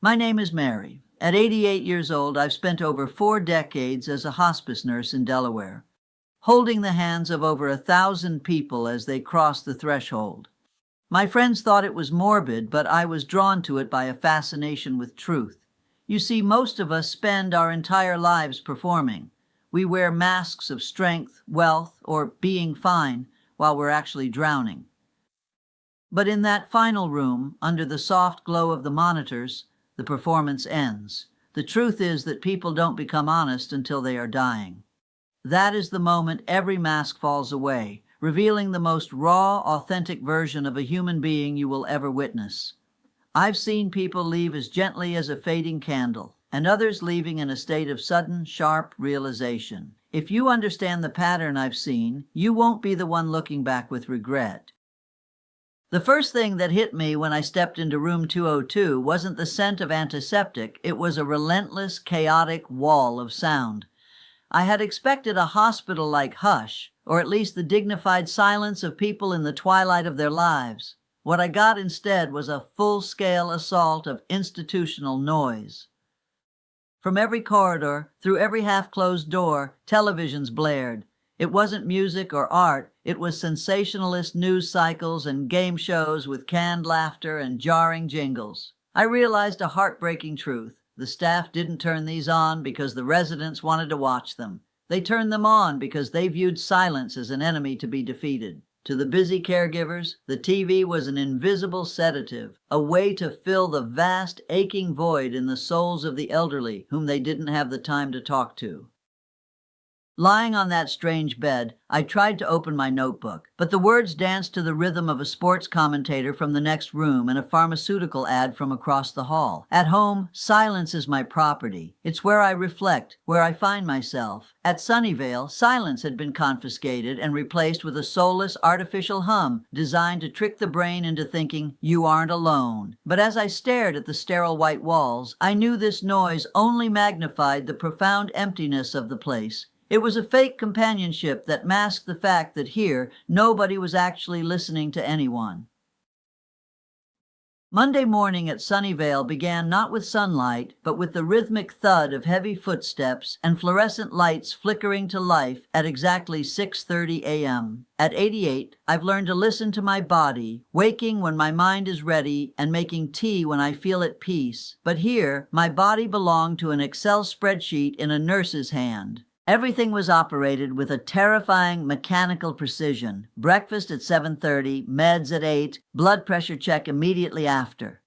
My name is Mary. At 88 years old, I've spent over 4 decades as a hospice nurse in Delaware, holding the hands of over 1,000 people as they crossed the threshold. My friends thought it was morbid, but I was drawn to it by a fascination with truth. You see, most of us spend our entire lives performing. We wear masks of strength, wealth, or being fine while we're actually drowning. But in that final room, under the soft glow of the monitors, the performance ends. The truth is that people don't become honest until they are dying. That is the moment every mask falls away, revealing the most raw, authentic version of a human being you will ever witness. I've seen people leave as gently as a fading candle, and others leaving in a state of sudden, sharp realization. If you understand the pattern I've seen, you won't be the one looking back with regret. The first thing that hit me when I stepped into room 202 wasn't the scent of antiseptic, it was a relentless, chaotic wall of sound. I had expected a hospital-like hush, or at least the dignified silence of people in the twilight of their lives. What I got instead was a full-scale assault of institutional noise. From every corridor, through every half-closed door, televisions blared. It wasn't music or art, it was sensationalist news cycles and game shows with canned laughter and jarring jingles. I realized a heartbreaking truth. The staff didn't turn these on because the residents wanted to watch them. They turned them on because they viewed silence as an enemy to be defeated. To the busy caregivers, the TV was an invisible sedative, a way to fill the vast, aching void in the souls of the elderly whom they didn't have the time to talk to. Lying on that strange bed, I tried to open my notebook, but the words danced to the rhythm of a sports commentator from the next room and a pharmaceutical ad from across the hall. At home, silence is my property. It's where I reflect, where I find myself. At Sunnyvale, silence had been confiscated and replaced with a soulless artificial hum designed to trick the brain into thinking, you aren't alone. But as I stared at the sterile white walls, I knew this noise only magnified the profound emptiness of the place. It was a fake companionship that masked the fact that here, nobody was actually listening to anyone. Monday morning at Sunnyvale began not with sunlight, but with the rhythmic thud of heavy footsteps and fluorescent lights flickering to life at exactly 6:30 a.m. At 88, I've learned to listen to my body, waking when my mind is ready and making tea when I feel at peace. But here, my body belonged to an Excel spreadsheet in a nurse's hand. Everything was operated with a terrifying mechanical precision. Breakfast at 7:30, meds at 8, blood pressure check immediately after.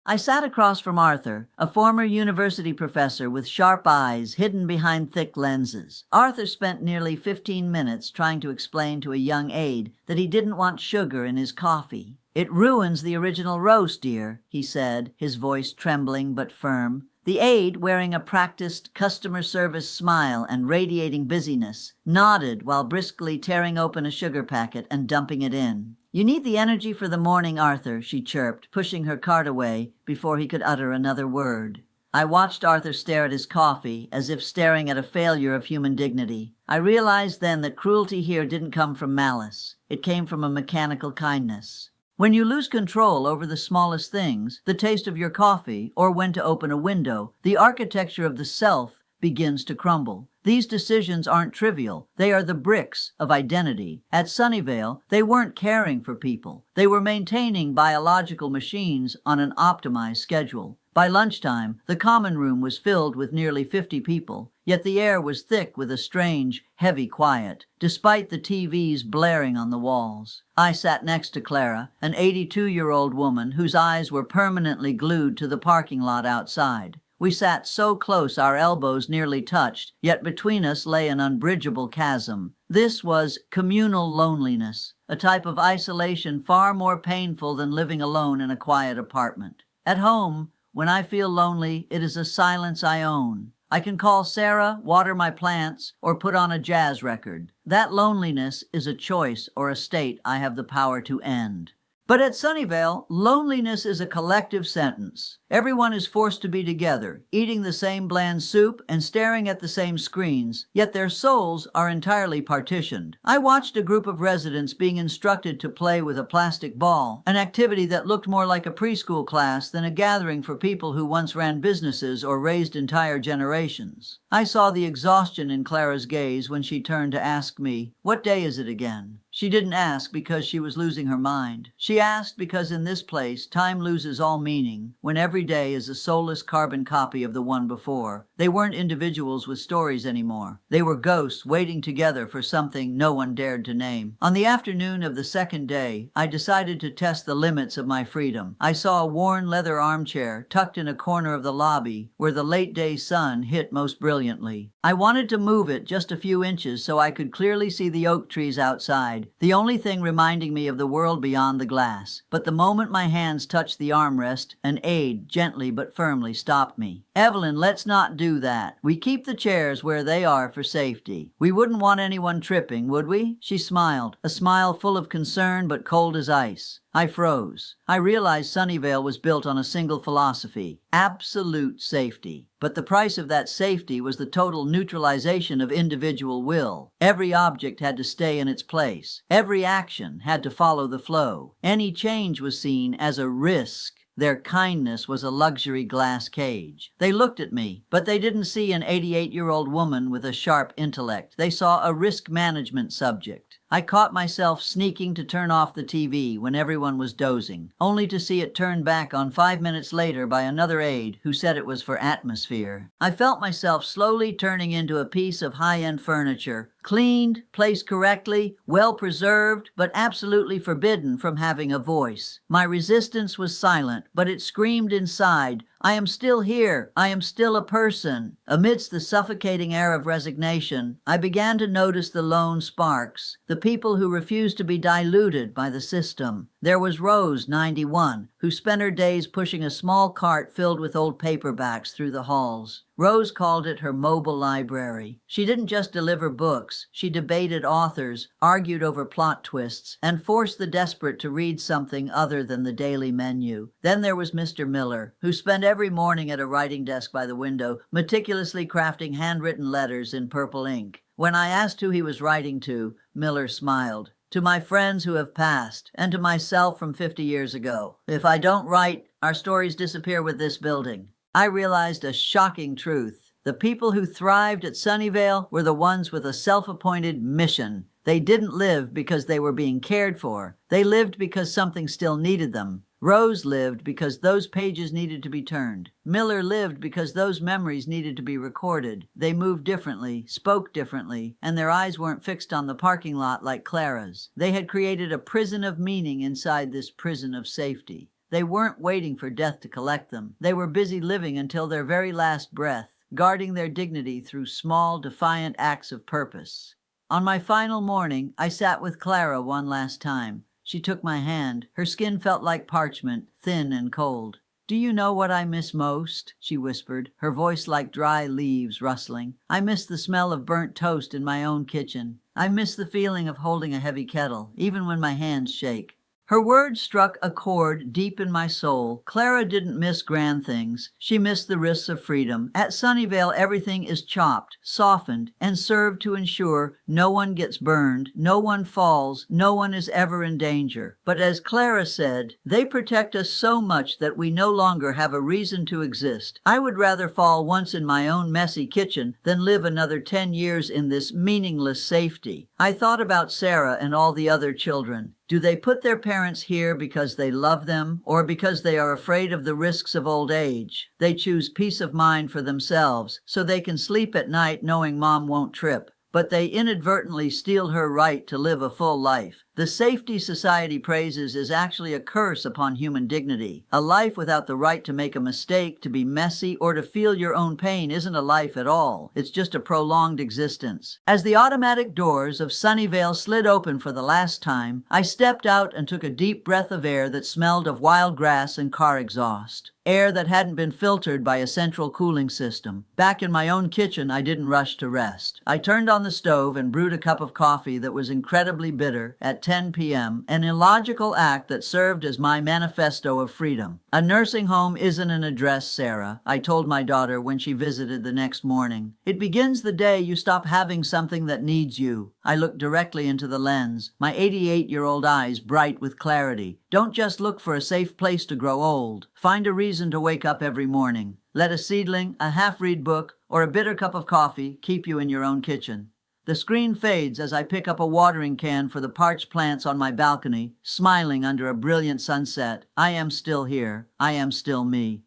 I sat across from Arthur, a former university professor with sharp eyes hidden behind thick lenses. Arthur spent nearly 15 minutes trying to explain to a young aide that he didn't want sugar in his coffee. "It ruins the original roast, dear," he said, his voice trembling but firm. The aide, wearing a practiced customer service smile and radiating busyness, nodded while briskly tearing open a sugar packet and dumping it in. "You need the energy for the morning, Arthur," she chirped, pushing her cart away before he could utter another word. I watched Arthur stare at his coffee, as if staring at a failure of human dignity. I realized then that cruelty here didn't come from malice. It came from a mechanical kindness. When you lose control over the smallest things, the taste of your coffee, or when to open a window, the architecture of the self begins to crumble. These decisions aren't trivial. They are the bricks of identity. At Sunnyvale, they weren't caring for people. They were maintaining biological machines on an optimized schedule. By lunchtime, the common room was filled with nearly 50 people, yet the air was thick with a strange, heavy quiet, despite the TVs blaring on the walls. I sat next to Clara, an 82-year-old woman whose eyes were permanently glued to the parking lot outside. We sat so close our elbows nearly touched, yet between us lay an unbridgeable chasm. This was communal loneliness, a type of isolation far more painful than living alone in a quiet apartment. At home, when I feel lonely, it is a silence I own. I can call Sarah, water my plants, or put on a jazz record. That loneliness is a choice or a state I have the power to end. But at Sunnyvale, loneliness is a collective sentence. Everyone is forced to be together, eating the same bland soup and staring at the same screens, yet their souls are entirely partitioned. I watched a group of residents being instructed to play with a plastic ball, an activity that looked more like a preschool class than a gathering for people who once ran businesses or raised entire generations. I saw the exhaustion in Clara's gaze when she turned to ask me, "What day is it again?" She didn't ask because she was losing her mind. She asked because in this place, time loses all meaning when every day is a soulless carbon copy of the one before. They weren't individuals with stories anymore. They were ghosts waiting together for something no one dared to name. On the afternoon of the second day, I decided to test the limits of my freedom. I saw a worn leather armchair tucked in a corner of the lobby where the late-day sun hit most brilliantly. I wanted to move it just a few inches so I could clearly see the oak trees outside, the only thing reminding me of the world beyond the glass. But the moment my hands touched the armrest, an aide gently but firmly stopped me. "Evelyn, let's not do that. We keep the chairs where they are for safety. We wouldn't want anyone tripping, would we?" She smiled, a smile full of concern but cold as ice. I froze. I realized Sunnyvale was built on a single philosophy: absolute safety. But the price of that safety was the total neutralization of individual will. Every object had to stay in its place. Every action had to follow the flow. Any change was seen as a risk. Their kindness was a luxury glass cage. They looked at me, but they didn't see an 88-year-old woman with a sharp intellect. They saw a risk management subject. I caught myself sneaking to turn off the TV when everyone was dozing, only to see it turned back on 5 minutes later by another aide who said it was for atmosphere. I felt myself slowly turning into a piece of high-end furniture, cleaned, placed correctly, well-preserved, but absolutely forbidden from having a voice. My resistance was silent, but it screamed inside, "I am still here. I am still a person." Amidst the suffocating air of resignation, I began to notice the lone sparks, the people who refused to be diluted by the system. There was Rose, 91, who spent her days pushing a small cart filled with old paperbacks through the halls. Rose called it her mobile library. She didn't just deliver books. She debated authors, argued over plot twists, and forced the desperate to read something other than the daily menu. Then there was Mr. Miller, who spent every morning at a writing desk by the window, meticulously crafting handwritten letters in purple ink. When I asked who he was writing to, Miller smiled. "To my friends who have passed, and to myself from 50 years ago. If I don't write, our stories disappear with this building." I realized a shocking truth. The people who thrived at Sunnyvale were the ones with a self-appointed mission. They didn't live because they were being cared for. They lived because something still needed them. Rose lived because those pages needed to be turned. Miller lived because those memories needed to be recorded. They moved differently, spoke differently, and their eyes weren't fixed on the parking lot like Clara's. They had created a prison of meaning inside this prison of safety. They weren't waiting for death to collect them. They were busy living until their very last breath, guarding their dignity through small, defiant acts of purpose. On my final morning, I sat with Clara one last time. She took my hand. Her skin felt like parchment, thin and cold. "Do you know what I miss most?" she whispered, her voice like dry leaves rustling. "I miss the smell of burnt toast in my own kitchen. I miss the feeling of holding a heavy kettle, even when my hands shake." Her words struck a chord deep in my soul. Clara didn't miss grand things. She missed the risks of freedom. At Sunnyvale, everything is chopped, softened, and served to ensure no one gets burned, no one falls, no one is ever in danger. But as Clara said, they protect us so much that we no longer have a reason to exist. I would rather fall once in my own messy kitchen than live another 10 years in this meaningless safety. I thought about Sarah and all the other children. Do they put their parents here because they love them or because they are afraid of the risks of old age? They choose peace of mind for themselves so they can sleep at night knowing mom won't trip. But they inadvertently steal her right to live a full life. The safety society praises is actually a curse upon human dignity. A life without the right to make a mistake, to be messy, or to feel your own pain isn't a life at all. It's just a prolonged existence. As the automatic doors of Sunnyvale slid open for the last time, I stepped out and took a deep breath of air that smelled of wild grass and car exhaust. Air that hadn't been filtered by a central cooling system. Back in my own kitchen, I didn't rush to rest. I turned on the stove and brewed a cup of coffee that was incredibly bitter at 10 p.m., an illogical act that served as my manifesto of freedom. A nursing home isn't an address, Sarah, I told my daughter when she visited the next morning. It begins the day you stop having something that needs you. I looked directly into the lens, my 88-year-old eyes bright with clarity. Don't just look for a safe place to grow old. Find a reason to wake up every morning. Let a seedling, a half-read book, or a bitter cup of coffee keep you in your own kitchen. The screen fades as I pick up a watering can for the parched plants on my balcony, smiling under a brilliant sunset. I am still here. I am still me.